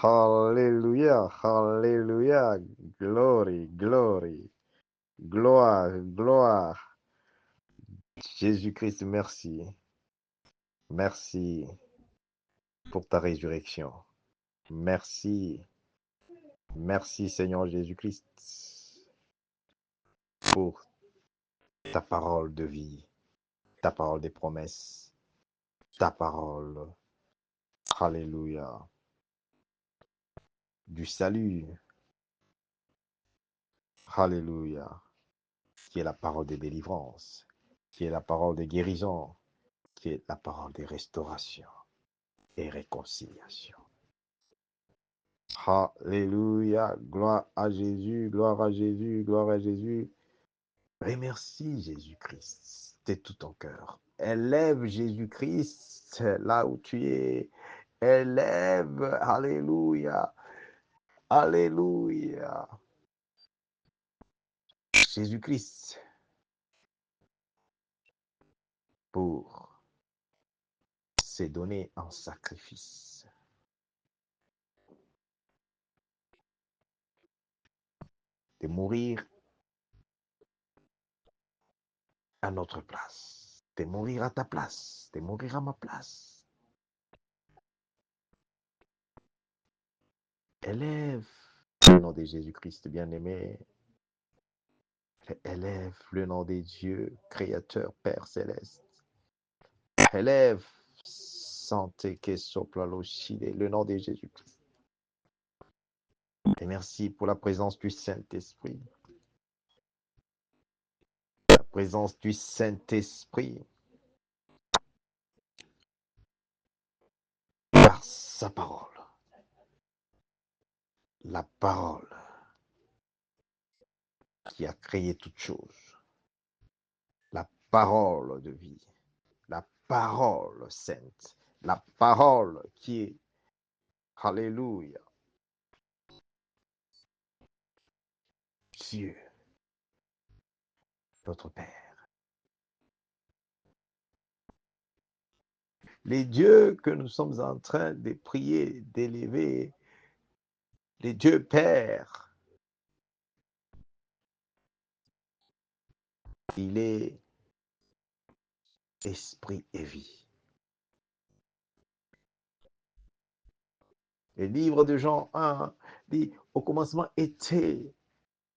Hallelujah, hallelujah, glory, glory, gloire, gloire. Jésus-Christ, merci. Merci pour ta résurrection. Merci, merci Seigneur Jésus-Christ pour ta parole de vie, ta parole des promesses, ta parole, alléluia, du salut, alléluia, qui est la parole de délivrance, qui est la parole de guérison, qui est la parole de restauration et réconciliation. Alléluia, gloire à Jésus, gloire à Jésus, gloire à Jésus. Remercie Jésus-Christ de tout ton cœur. Élève Jésus-Christ là où tu es. Élève, alléluia, alléluia. Jésus-Christ pour se donner en sacrifice. De mourir à notre place. De mourir à ta place. De mourir à ma place. Élève le nom de Jésus-Christ bien-aimé. Élève le nom de Dieu, Créateur, Père Céleste. Élève santé que sopla l'ochide, le nom de Jésus-Christ. Et merci pour la présence du Saint-Esprit. La présence du Saint-Esprit. Par sa parole. La parole qui a créé toutes choses. La parole de vie. La parole sainte. La parole qui est, alléluia, Dieu, notre Père. Les dieux que nous sommes en train de prier, d'élever, les dieux Père, il est esprit et vie. Le livre de Jean 1 dit, au commencement était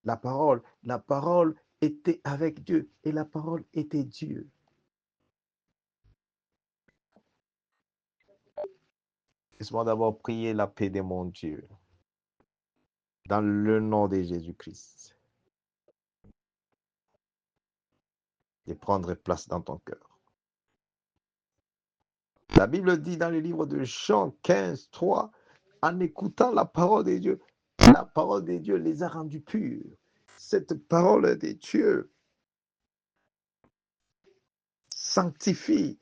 la parole était avec Dieu et la parole était Dieu. Laisse-moi d'abord prier la paix de mon Dieu, dans le nom de Jésus-Christ, de prendre place dans ton cœur. La Bible dit dans le livre de Jean 15, 3, en écoutant la parole de Dieu, la parole de Dieu les a rendus purs. Cette parole de Dieu sanctifie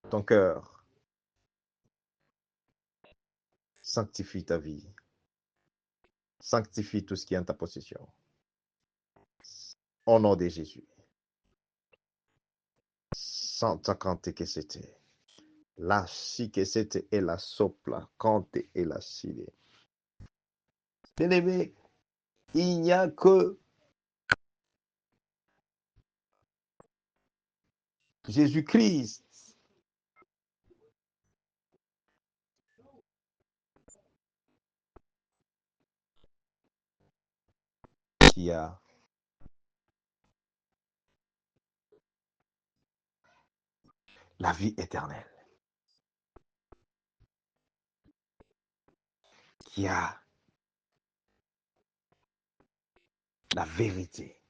ton cœur, sanctifie ta vie, sanctifie tout ce qui est en ta possession. Au nom de Jésus. Santa cante que c'était. La si que c'était et la sopla, cante et la sile. Bien-aimé, il n'y a que Jésus-Christ qui a la vie éternelle, qui a la vérité,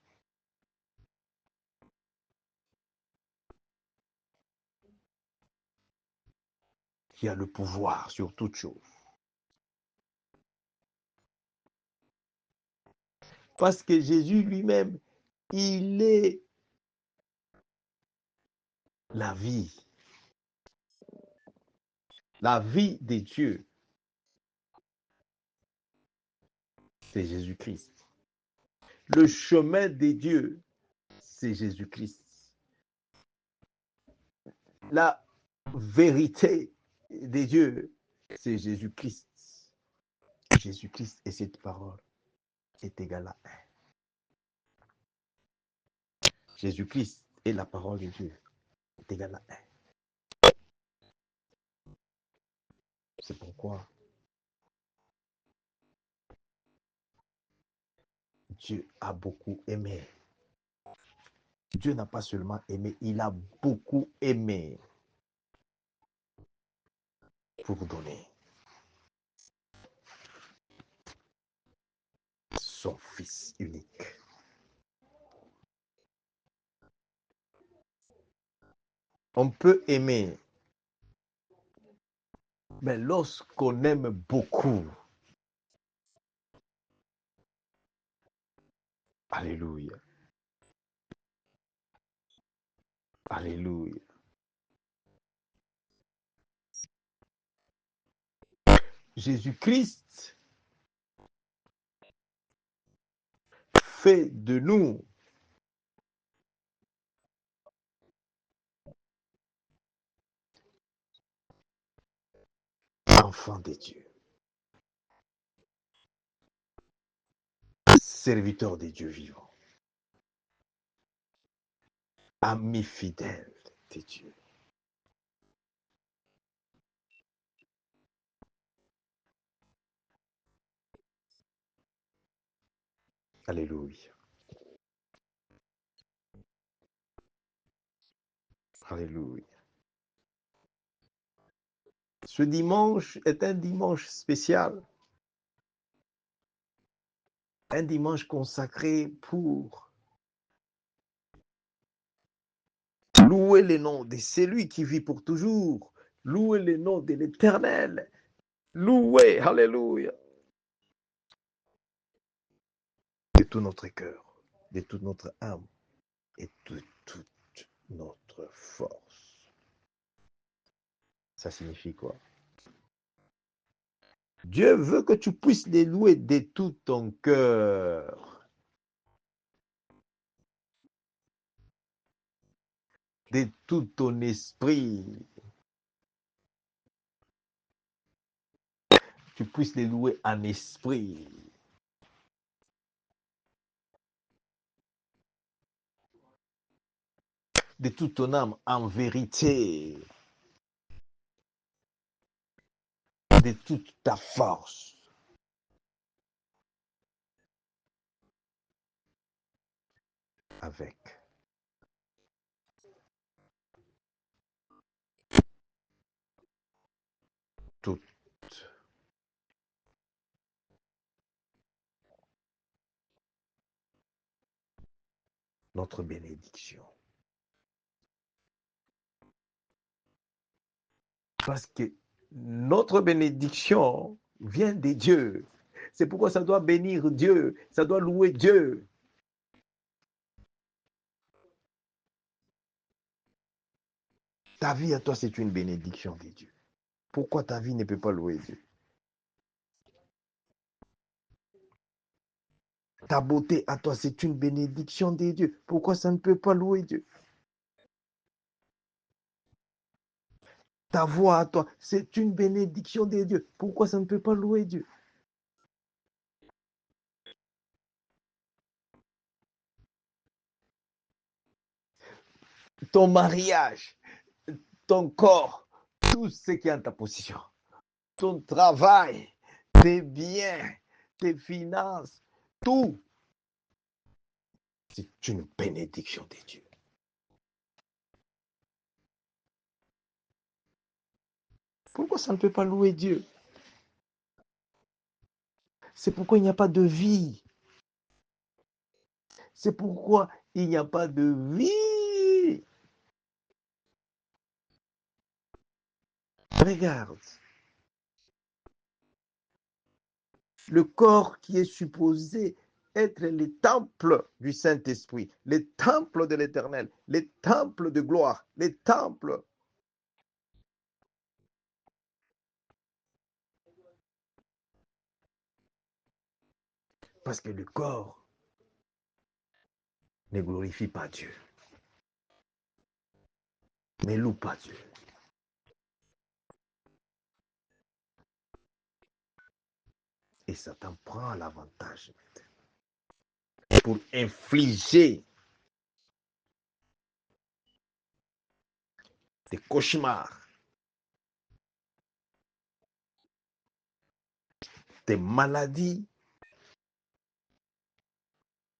qui a le pouvoir sur toute chose. Parce que Jésus lui-même, il est la vie. La vie de Dieu, c'est Jésus-Christ. Le chemin de Dieu, c'est Jésus-Christ. La vérité des dieux, c'est Jésus-Christ. Jésus-Christ et cette parole est égale à un. Jésus-Christ et la parole de Dieu est égale à un. C'est pourquoi Dieu a beaucoup aimé. Dieu n'a pas seulement aimé, il a beaucoup aimé pour donner son Fils unique. On peut aimer, mais lorsqu'on aime beaucoup, alléluia, alléluia. Jésus-Christ fait de nous enfants de Dieu, serviteurs de Dieu vivant, amis fidèles de Dieu. Alléluia, alléluia. Ce dimanche est un dimanche spécial, un dimanche consacré pour louer le nom de celui qui vit pour toujours, louer le nom de l'Éternel, louer, alléluia, de tout notre cœur, de toute notre âme et de toute notre force. Ça signifie quoi? Dieu veut que tu puisses les louer de tout ton cœur, de tout ton esprit. Tu puisses les louer en esprit. De toute ton âme en vérité, de toute ta force. Avec toute notre bénédiction. Parce que notre bénédiction vient de Dieu. C'est pourquoi ça doit bénir Dieu, ça doit louer Dieu. Ta vie à toi, c'est une bénédiction de Dieu. Pourquoi ta vie ne peut pas louer Dieu? Ta beauté à toi, c'est une bénédiction de Dieu. Pourquoi ça ne peut pas louer Dieu? Ta voix à toi, c'est une bénédiction de Dieu. Pourquoi ça ne peut pas louer Dieu? Ton mariage, ton corps, tout ce qui est en ta position, ton travail, tes biens, tes finances, tout, c'est une bénédiction de Dieu. Pourquoi ça ne peut pas louer Dieu? C'est pourquoi il n'y a pas de vie. C'est pourquoi il n'y a pas de vie. Regarde, le corps qui est supposé être le temple du Saint-Esprit, le temple de l'Éternel, le temple de gloire, le temple. Parce que le corps ne glorifie pas Dieu. mais loue pas Dieu. Et Satan prend l'avantage pour infliger des cauchemars, des maladies,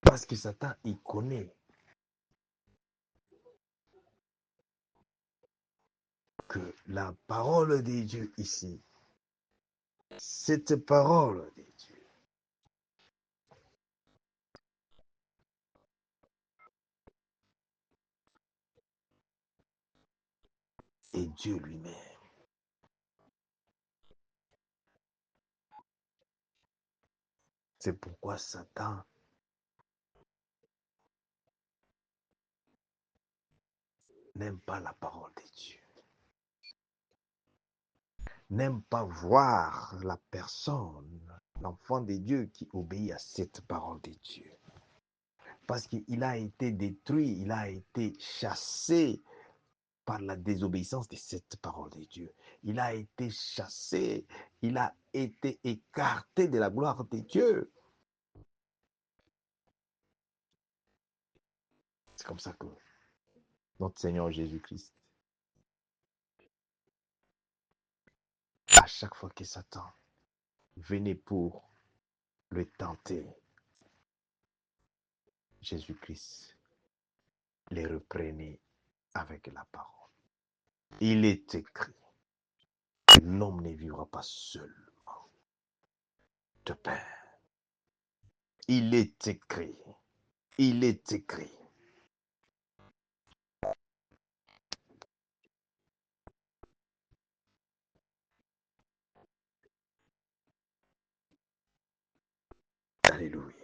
parce que Satan, il connaît que la parole de Dieu ici, cette parole de Dieu, est Dieu lui-même. C'est pourquoi Satan n'aime pas la parole de Dieu, n'aime pas voir la personne, l'enfant de Dieu qui obéit à cette parole de Dieu. Parce qu'il a été détruit, il a été chassé par la désobéissance de cette parole de Dieu. Il a été chassé, il a été écarté de la gloire de Dieu. C'est comme ça que notre Seigneur Jésus-Christ, à chaque fois que Satan venait pour le tenter, Jésus-Christ les reprenait avec la parole. Il est écrit, l'homme ne vivra pas seulement de pain. Il est écrit, il est écrit. Alléluia.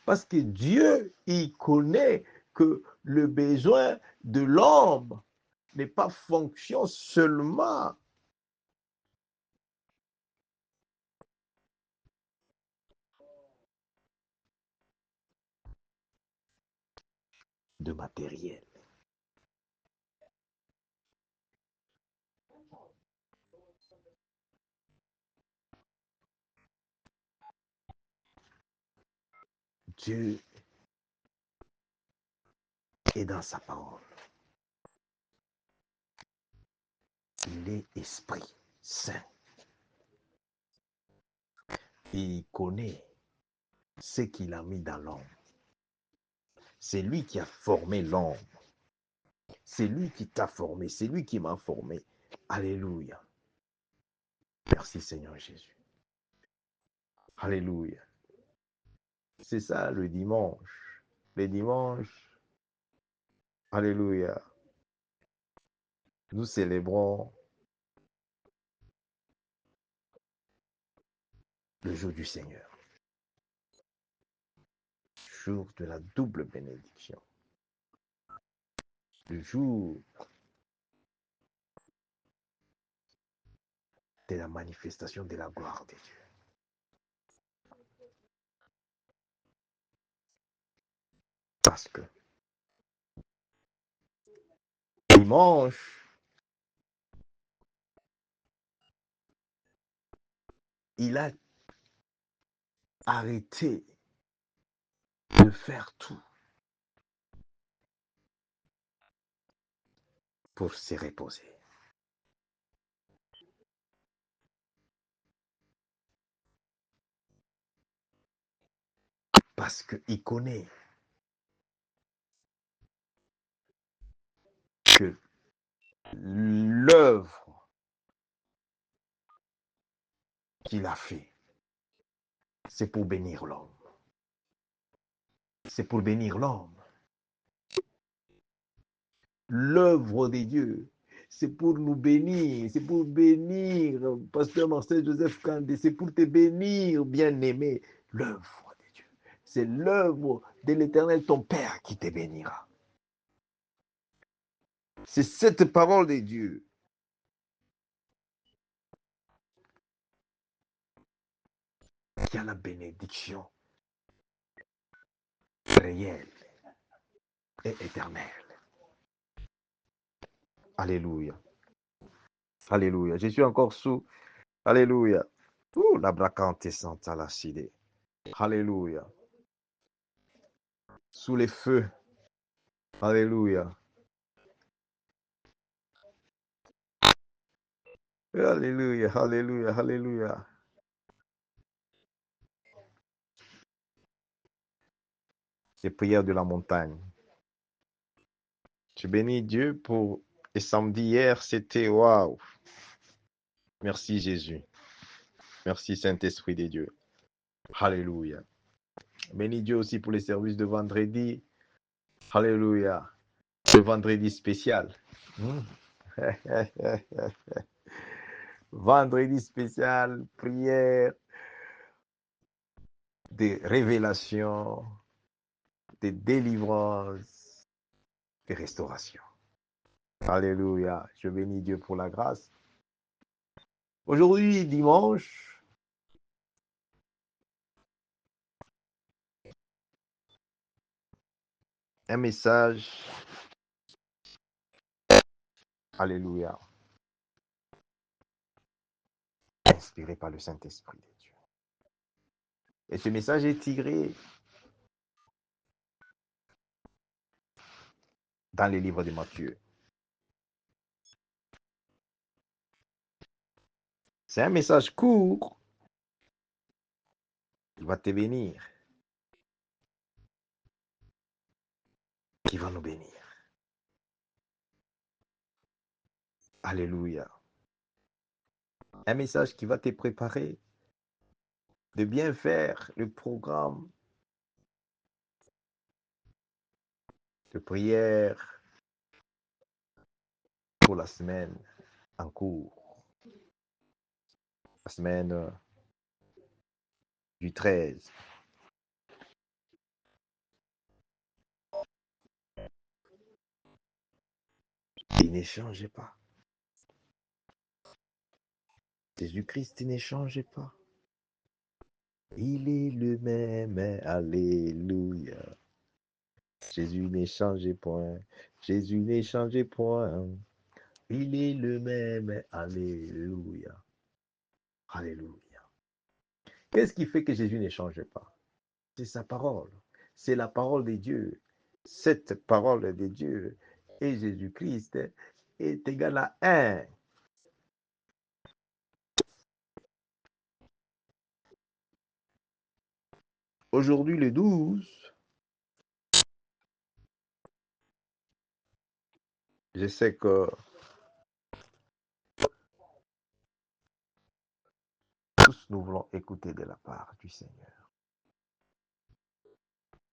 Parce que Dieu, il connaît que le besoin de l'homme n'est pas fonction seulement de matériel. Dieu est dans sa parole. Il est Esprit Saint. Il connaît ce qu'il a mis dans l'homme. C'est lui qui a formé l'homme. C'est lui qui t'a formé. C'est lui qui m'a formé. Alléluia. Merci Seigneur Jésus. Alléluia. C'est ça le dimanche. Le dimanche, alléluia, nous célébrons le jour du Seigneur. Jour de la double bénédiction. Le jour de la manifestation de la gloire de Dieu. Parce que dimanche, il a arrêté de faire tout pour se reposer. Parce qu'il connaît que l'œuvre qu'il a fait, c'est pour bénir l'homme. C'est pour bénir l'homme. L'œuvre de Dieu, c'est pour nous bénir, c'est pour bénir, Pasteur Marcel Joseph Kandé, c'est pour te bénir, bien-aimé. L'œuvre de Dieu, c'est l'œuvre de l'Éternel, ton Père, qui te bénira. C'est cette parole de Dieu qui a la bénédiction réel et éternel. Alléluia. Alléluia. Je suis encore sous. Alléluia. La bracante santa la cide. Alléluia. Sous les feux. Alléluia. Alléluia. Alléluia. Alléluia. Les prières de la montagne. Je bénis Dieu pour le samedi hier, c'était waouh. Merci Jésus. Merci Saint-Esprit de Dieu. Alléluia. Bénis Dieu aussi pour les services de vendredi. Alléluia. Le vendredi spécial. Vendredi spécial, prière, de révélation, de délivrance, de restauration. Alléluia. Je bénis Dieu pour la grâce. Aujourd'hui, dimanche, un message. Alléluia. Inspiré par le Saint-Esprit de Dieu. Et ce message est tiré dans les livres de Matthieu. C'est un message court qui va te bénir, qui va nous bénir. Alléluia. Un message qui va te préparer de bien faire le programme de prière pour la semaine en cours. La semaine du 13. Il n'échangeait pas. Jésus-Christ n'échangeait pas. Il est le même. Alléluia. Jésus n'échangeait point. Jésus n'échangeait point. Il est le même. Alléluia. Alléluia. Qu'est-ce qui fait que Jésus n'échange pas? C'est sa parole. C'est la parole de Dieu. Cette parole de Dieu et Jésus-Christ est égal à 1. Aujourd'hui, le 12, je sais que tous nous voulons écouter de la part du Seigneur.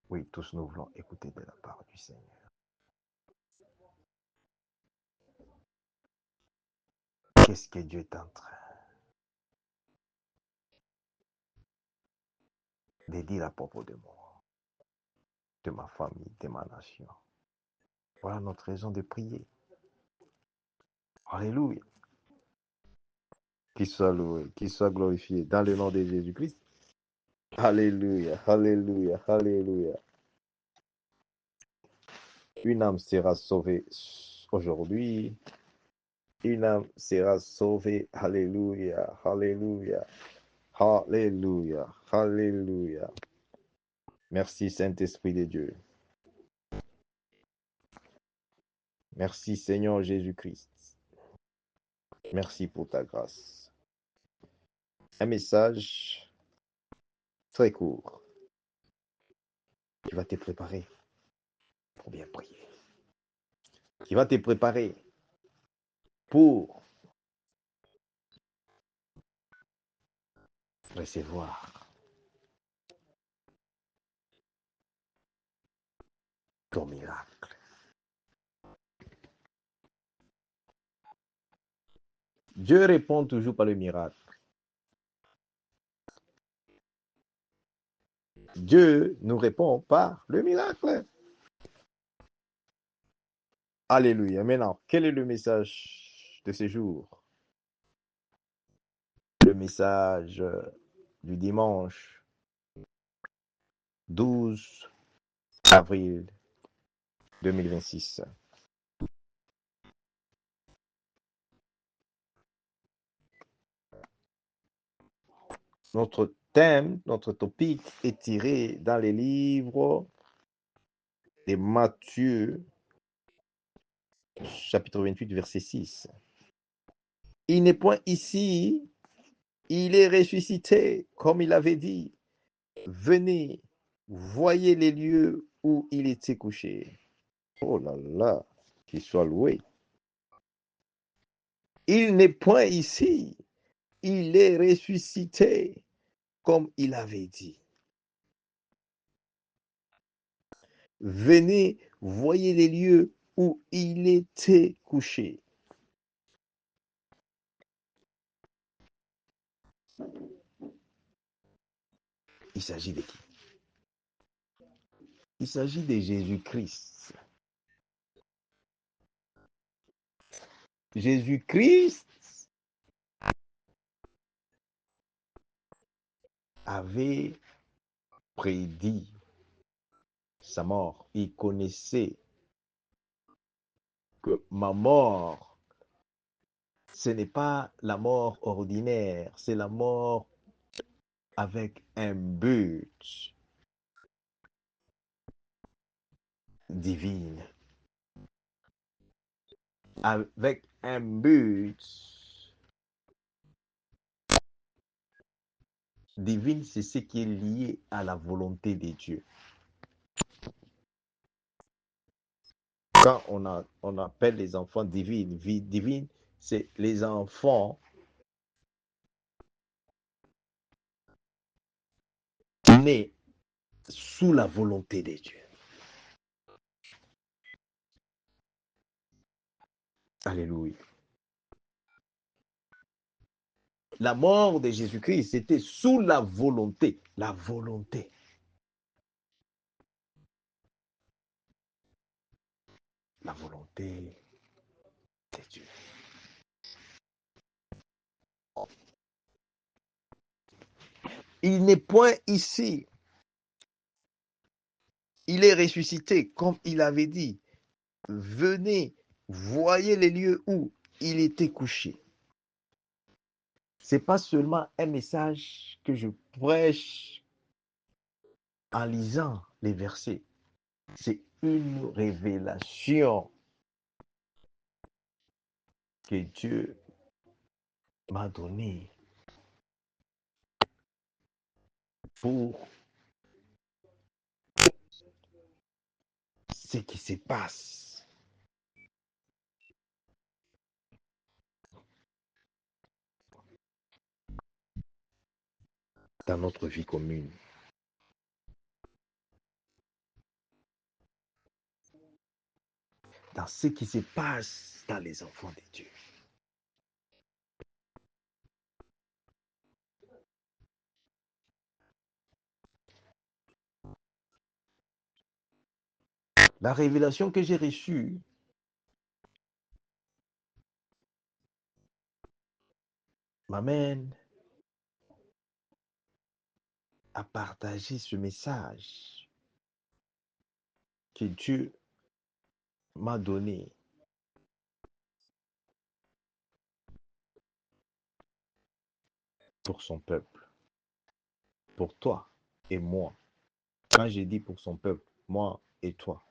Oui, tous nous voulons écouter de la part du Seigneur. Qu'est-ce que Dieu est en train de dire à propos de moi, de ma famille, de ma nation? Voilà notre raison de prier. Alléluia. Qu'il soit loué, qu'il soit glorifié dans le nom de Jésus-Christ. Alléluia, alléluia, alléluia. Une âme sera sauvée aujourd'hui. Une âme sera sauvée. Alléluia, alléluia, alléluia, alléluia. Merci Saint-Esprit de Dieu. Merci Seigneur Jésus-Christ. Merci pour ta grâce. Un message très court qui va te préparer pour bien prier. Qui va te préparer pour recevoir ton miracle. Dieu répond toujours par le miracle. Dieu nous répond par le miracle. Alléluia. Maintenant, quel est le message de ce jour? Le message du dimanche 12 avril 2026. Notre thème, notre topic est tiré dans les livres de Matthieu, chapitre 28, verset 6. Il n'est point ici, il est ressuscité, comme il avait dit. Venez, voyez les lieux où il était couché. Oh là là, qu'il soit loué. Il n'est point ici, il est ressuscité, comme il avait dit. Venez, voyez les lieux où il était couché. Il s'agit de qui? Il s'agit de Jésus-Christ. Jésus-Christ avait prédit sa mort. Il connaissait que ma mort, ce n'est pas la mort ordinaire, c'est la mort avec un but divin. Avec un but divin, c'est ce qui est lié à la volonté de Dieu. Quand on appelle les enfants divines, vie divine, c'est les enfants nés sous la volonté de Dieu. Alléluia. La mort de Jésus-Christ, c'était sous la volonté. La volonté. La volonté de Dieu. Il n'est point ici. Il est ressuscité, comme il avait dit. Venez, voyez les lieux où il était couché. Ce n'est pas seulement un message que je prêche en lisant les versets. C'est une révélation que Dieu m'a donnée pour ce qui se passe dans notre vie commune. Dans ce qui se passe dans les enfants de Dieu. La révélation que j'ai reçue m'amène à partager ce message que Dieu m'a donné pour son peuple, pour toi et moi. Quand j'ai dit pour son peuple, moi et toi,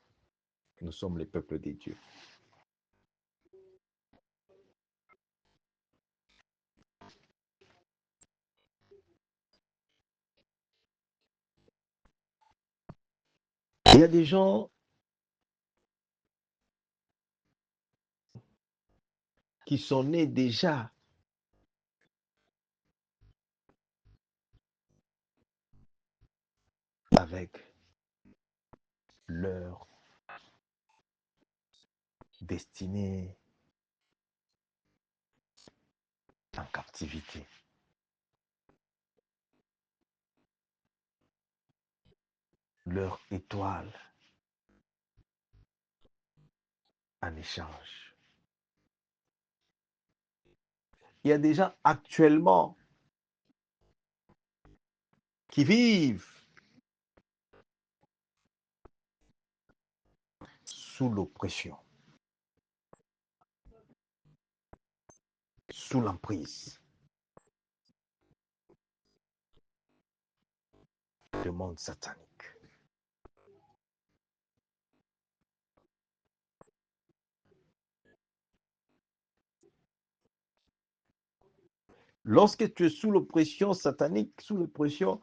nous sommes les peuples de Dieu. Il y a des gens qui sont nés déjà avec leur destinée en captivité. Leur étoile en échange. Il y a des gens actuellement qui vivent sous l'oppression, sous l'emprise du monde satanique. Lorsque tu es sous l'oppression satanique, sous l'oppression,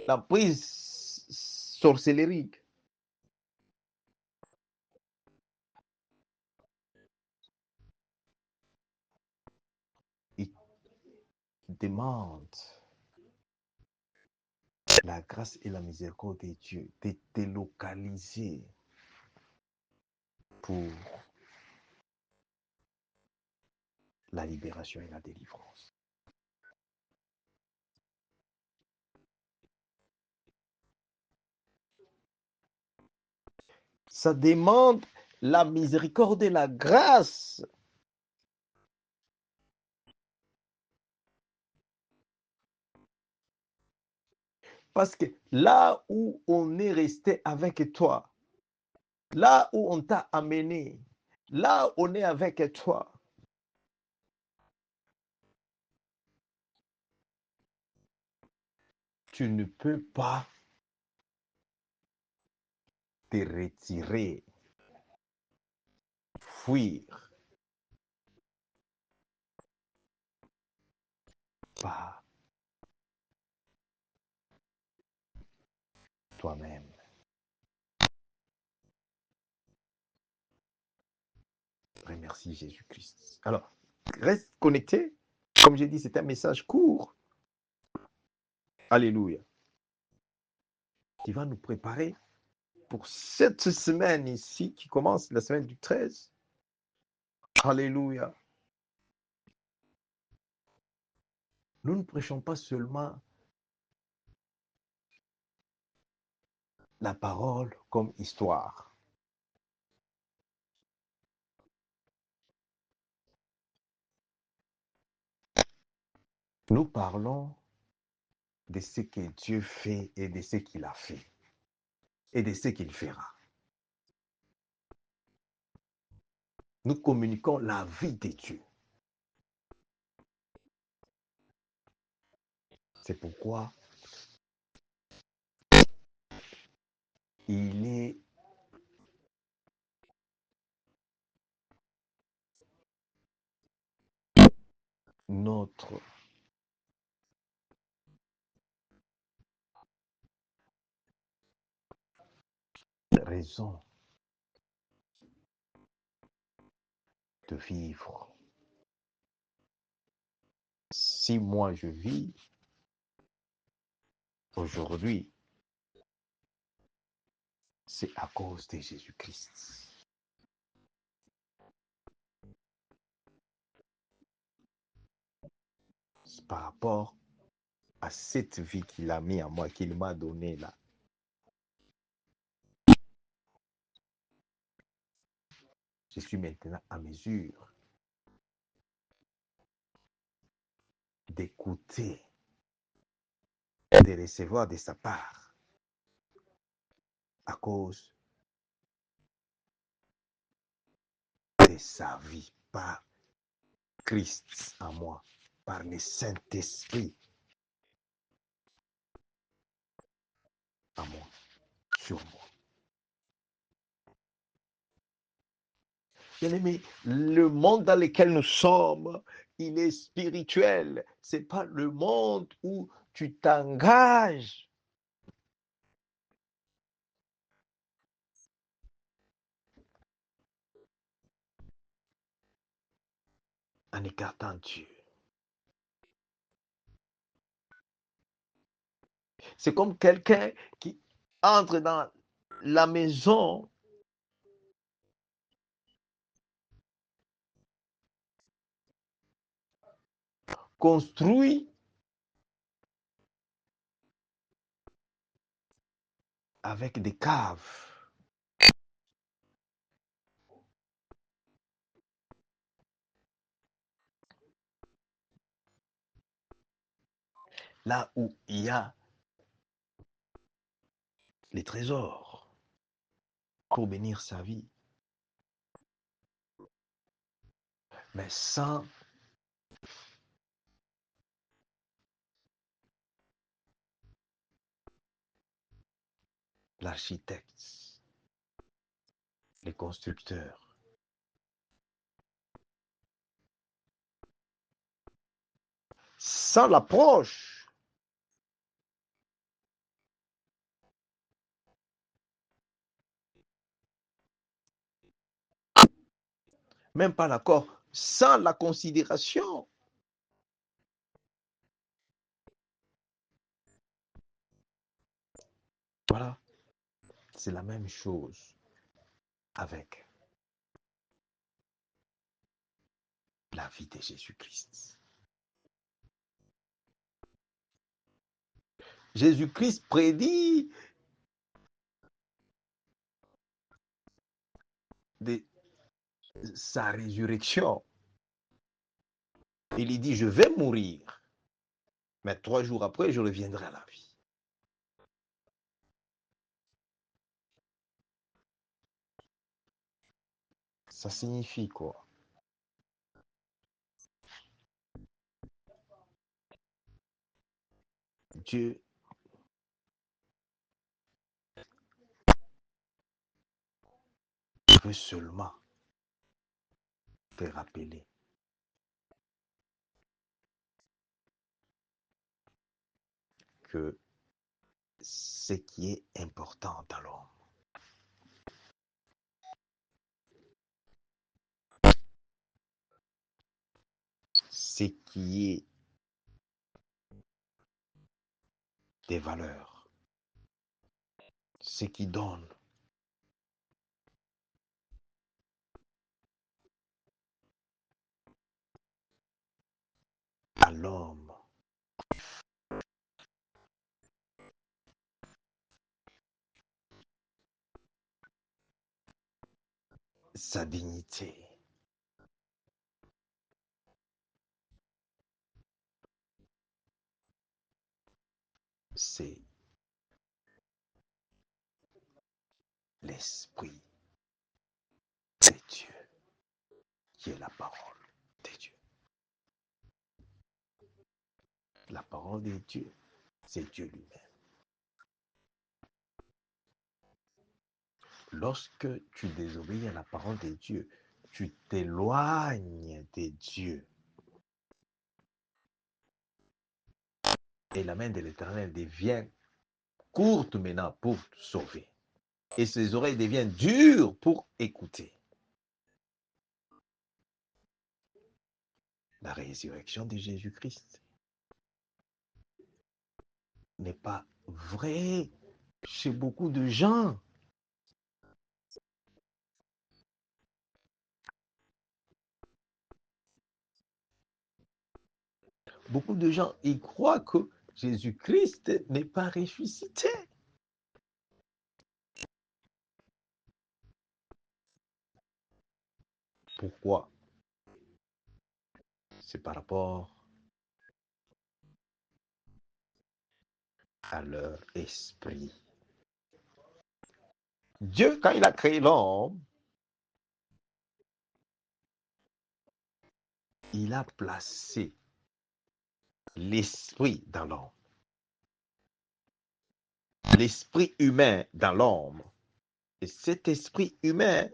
l'emprise sorcellerique, il demande la grâce et la miséricorde de Dieu de te localiser pour la libération et la délivrance. Ça demande la miséricorde et la grâce. Parce que là où on est resté avec toi, là où on t'a amené, là où on est avec toi, tu ne peux pas te retirer, fuir par toi-même. Remercie Jésus-Christ. Alors, reste connecté. Comme j'ai dit, c'est un message court. Alléluia. Qui va nous préparer pour cette semaine ici, qui commence la semaine du 13. Alléluia. Nous ne prêchons pas seulement la parole comme histoire. Nous parlons de ce que Dieu fait et de ce qu'il a fait et de ce qu'il fera. Nous communiquons la vie de Dieu. C'est pourquoi il est notre raison de vivre. Si moi je vis aujourd'hui, c'est à cause de Jésus-Christ. Par rapport à cette vie qu'il a mis en moi, qu'il m'a donnée là. Je suis maintenant à mesure d'écouter, de recevoir de sa part à cause de sa vie par Christ en moi, par le Saint-Esprit en moi, sur moi. Bien-aimé, le monde dans lequel nous sommes, il est spirituel. Ce n'est pas le monde où tu t'engages en écartant Dieu. C'est comme quelqu'un qui entre dans la maison construite avec des caves. Là où il y a les trésors. pour bénir sa vie. Mais sans l'architecte, les constructeurs, sans l'approche, même pas l'accord, sans la considération. Voilà, c'est la même chose avec la vie de Jésus-Christ. Jésus-Christ prédit de sa résurrection. Il dit, je vais mourir, mais 3 jours après, je reviendrai à la vie. Ça signifie quoi? Dieu veut seulement te rappeler que ce qui est important dans l'homme, ce qui est des valeurs, ce qui donne à l'homme sa dignité, c'est l'Esprit de Dieu, qui est la parole de Dieu. La parole de Dieu, c'est Dieu lui-même. Lorsque tu désobéis à la parole de Dieu, tu t'éloignes de Dieu. Et la main de l'Éternel devient courte maintenant pour te sauver. Et ses oreilles deviennent dures pour écouter. La résurrection de Jésus-Christ n'est pas vraie chez beaucoup de gens. Beaucoup de gens y croient que Jésus-Christ n'est pas ressuscité. Pourquoi? C'est par rapport à leur esprit. Dieu, quand il a créé l'homme, il a placé l'esprit dans l'homme. L'esprit humain dans l'homme. Et cet esprit humain,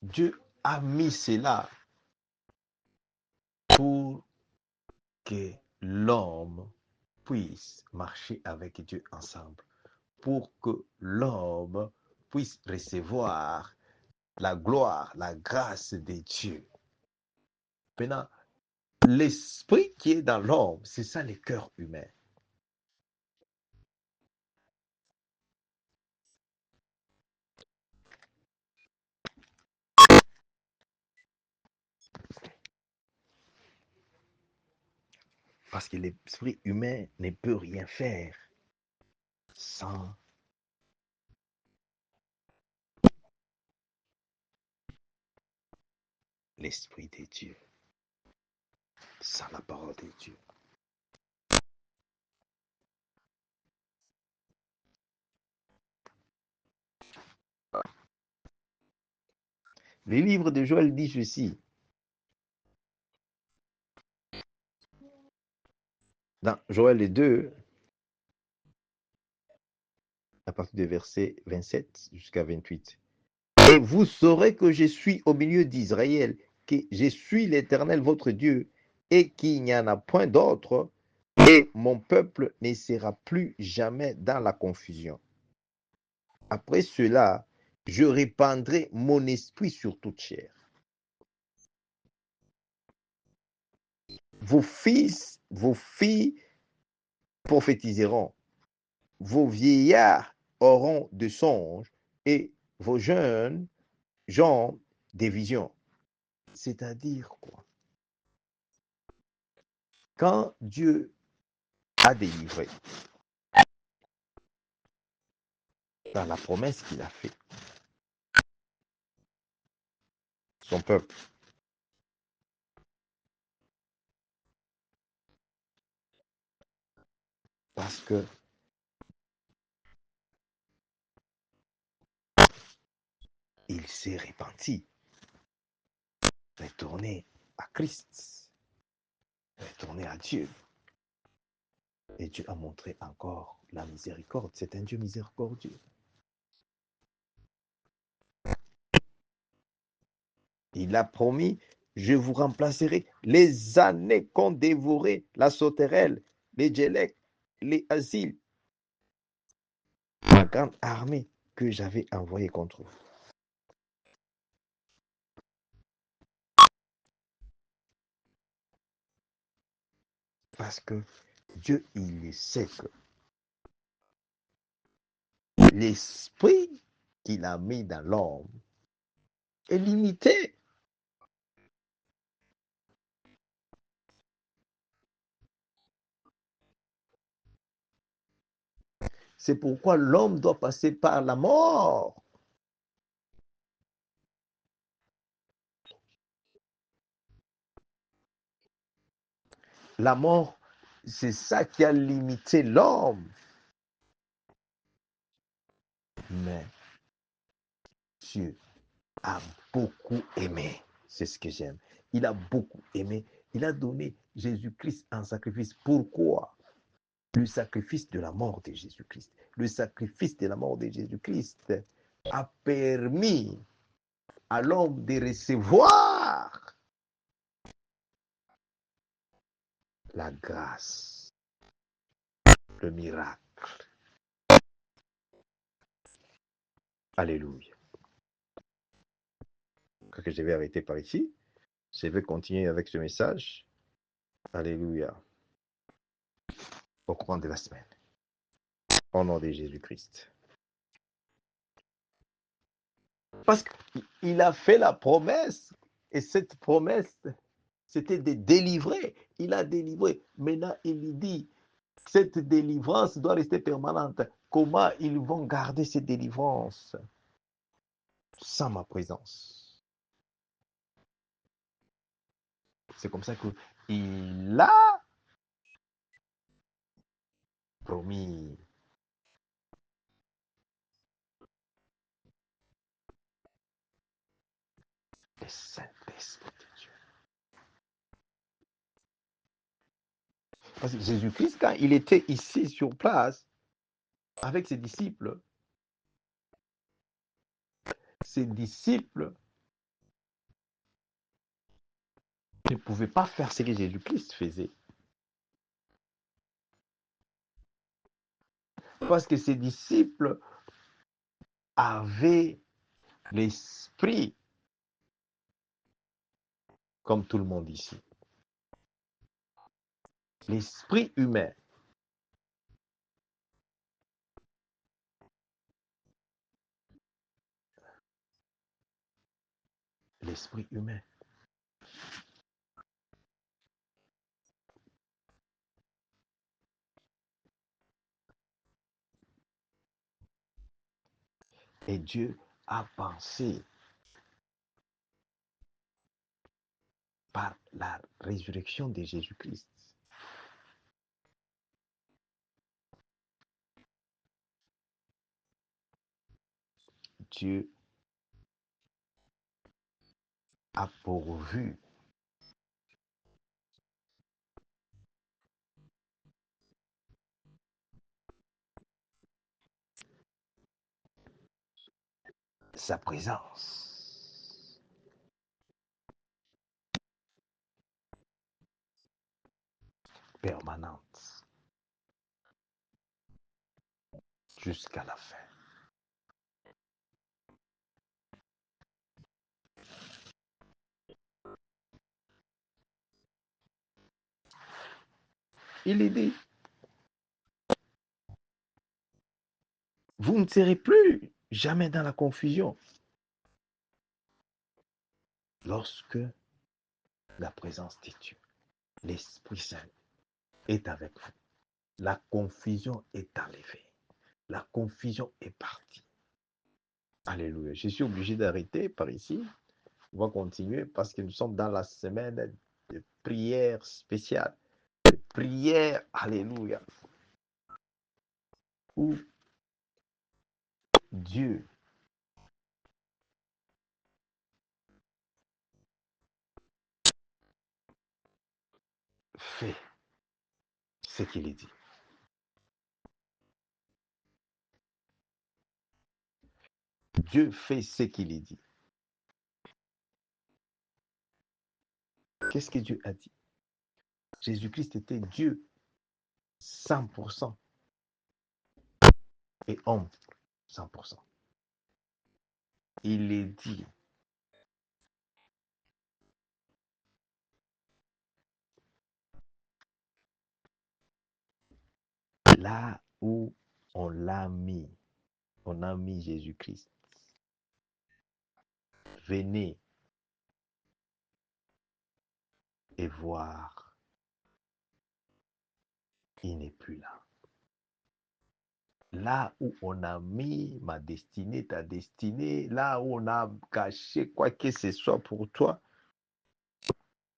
Dieu a mis cela pour que l'homme puisse marcher avec Dieu ensemble, pour que l'homme puisse recevoir la gloire, la grâce de Dieu. Maintenant, l'esprit qui est dans l'homme, c'est ça le cœur humain. Parce que l'esprit humain ne peut rien faire sans l'esprit de Dieu, sans la parole de Dieu. Le livre de Joël dit ceci. Dans Joël 2, à partir du verset 27 jusqu'à 28. Et vous saurez que je suis au milieu d'Israël, que je suis l'Éternel votre Dieu, et qu'il n'y en a point d'autre, et mon peuple ne sera plus jamais dans la confusion. Après cela, je répandrai mon esprit sur toute chair. Vos fils, vos filles prophétiseront, vos vieillards auront des songes, et vos jeunes gens des visions. C'est-à-dire quoi? Quand Dieu a délivré dans la promesse qu'il a faite, son peuple, parce que il s'est repenti, retourné à Christ, retourné à Dieu. Et Dieu a montré encore la miséricorde. C'est un Dieu miséricordieux. Il a promis, je vous remplacerai les années qu'ont dévoré la sauterelle, les djelleks, les asiles, la grande armée que j'avais envoyée contre vous. Parce que Dieu, il sait que l'esprit qu'il a mis dans l'homme est limité. C'est pourquoi l'homme doit passer par la mort. La mort, c'est ça qui a limité l'homme. Mais Dieu a beaucoup aimé. C'est ce que j'aime. Il a beaucoup aimé. Il a donné Jésus-Christ en sacrifice. Pourquoi? Le sacrifice de la mort de Jésus-Christ. Le sacrifice de la mort de Jésus-Christ a permis à l'homme de recevoir la grâce, le miracle. Alléluia. Quand je vais arrêter par ici, je vais continuer avec ce message. Alléluia. Au courant de la semaine. Au nom de Jésus-Christ. Parce qu'il a fait la promesse. Et cette promesse, c'était de délivrer. Il a délivré. Maintenant, il lui dit, cette délivrance doit rester permanente. Comment ils vont garder cette délivrance sans ma présence? C'est comme ça qu'il a promis. Le Saint-Esprit de Dieu. Parce que Jésus-Christ, quand il était ici sur place avec ses disciples ne pouvaient pas faire ce que Jésus-Christ faisait. Parce que ses disciples avaient l'esprit, comme tout le monde ici. L'esprit humain. L'esprit humain. Et Dieu a pensé par la résurrection de Jésus-Christ. Dieu a pourvu sa présence permanente jusqu'à la fin. Il est dit, vous ne serez plus jamais dans la confusion lorsque la présence de Dieu, l'Esprit Saint, est avec vous. La confusion est enlevée. La confusion est partie. Alléluia. Je suis obligé d'arrêter par ici. On va continuer parce que nous sommes dans la semaine de prière spéciale. De prière, alléluia, où Dieu fait ce qu'il est dit. Dieu fait ce qu'il est dit. Qu'est-ce que Dieu a dit? Jésus-Christ était Dieu 100% et homme 100%. Il est dit, là où on l'a mis, on a mis Jésus-Christ. Venez et voir, il n'est plus là. Là où on a mis ma destinée, ta destinée, là où on a caché quoi que ce soit pour toi,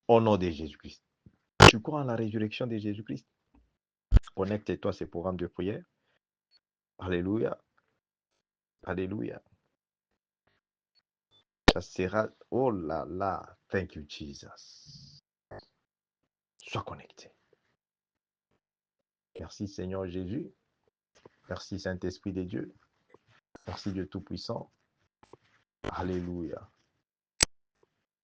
au nom de Jésus-Christ. Tu crois en la résurrection de Jésus-Christ? Connecte-toi à ces programmes de prière. Alléluia. Alléluia. Ça sera, oh là là, thank you Jesus. Sois connecté. Merci Seigneur Jésus. Merci Saint-Esprit de Dieu. Merci Dieu Tout-Puissant. Alléluia.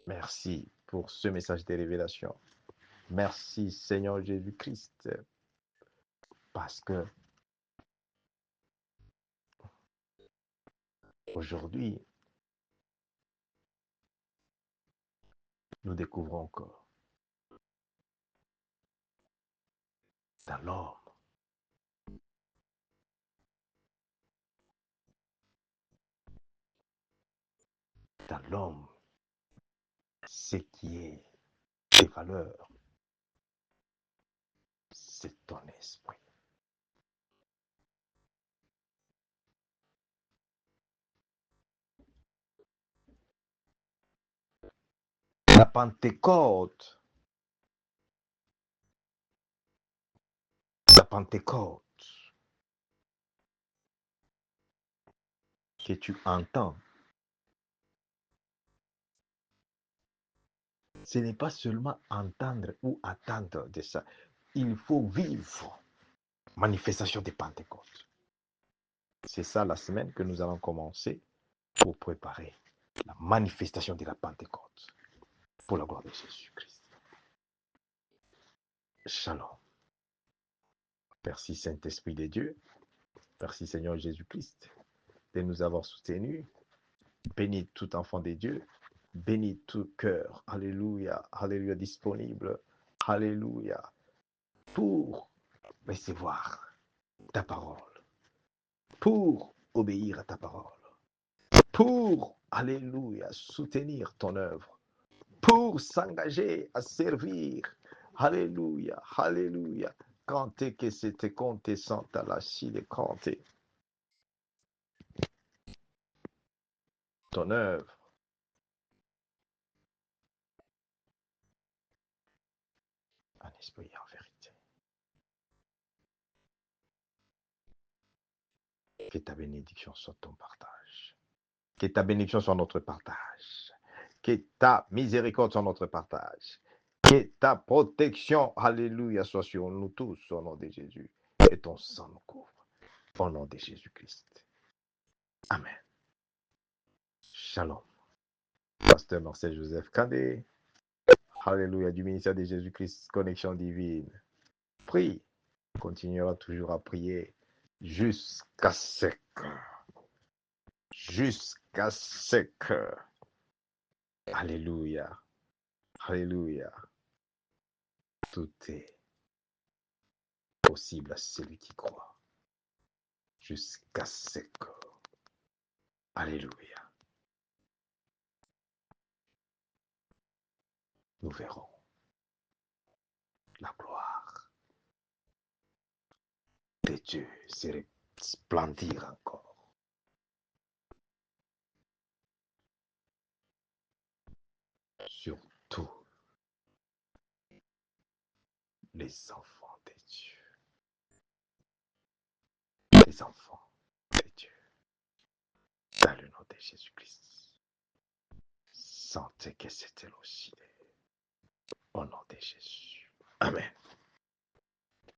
Merci pour ce message de révélation. Merci Seigneur Jésus-Christ. Parce que aujourd'hui, nous découvrons encore dans l'homme, ce qui est des valeurs, c'est ton esprit. La Pentecôte, que tu entends, ce n'est pas seulement entendre ou attendre de ça. Il faut vivre. Manifestation de Pentecôte. C'est ça la semaine que nous allons commencer pour préparer la manifestation de la Pentecôte pour la gloire de Jésus-Christ. Shalom. Merci Saint-Esprit de Dieu. Merci Seigneur Jésus-Christ de nous avoir soutenus. Bénis tout enfant de Dieu. Bénis tout cœur. Alléluia. Alléluia disponible. Alléluia. Pour recevoir ta parole. Pour obéir à ta parole. Pour, alléluia, soutenir ton œuvre. Pour s'engager à servir. Alléluia. Alléluia. Quand que c'était compté sans ta lâcher de compter ton œuvre. En esprit et en vérité. Que ta bénédiction soit ton partage. Que ta bénédiction soit notre partage. Que ta miséricorde soit notre partage. Que ta protection, alléluia, soit sur nous tous, au nom de Jésus. Et ton sang nous couvre, au nom de Jésus-Christ. Amen. Shalom. Pasteur Marcel Joseph Kadé. Alléluia, du ministère de Jésus-Christ, connexion divine. Prie. On continuera toujours à prier jusqu'à ce que. Jusqu'à ce que. Alléluia. Alléluia. Tout est possible à celui qui croit. Jusqu'à ce que. Alléluia. Nous verrons la gloire de Dieu se resplendir encore sur tous les enfants de Dieu. Les enfants de Dieu. Dans le nom de Jésus-Christ. Sentez que c'était aussi au nom de Jésus. Amen.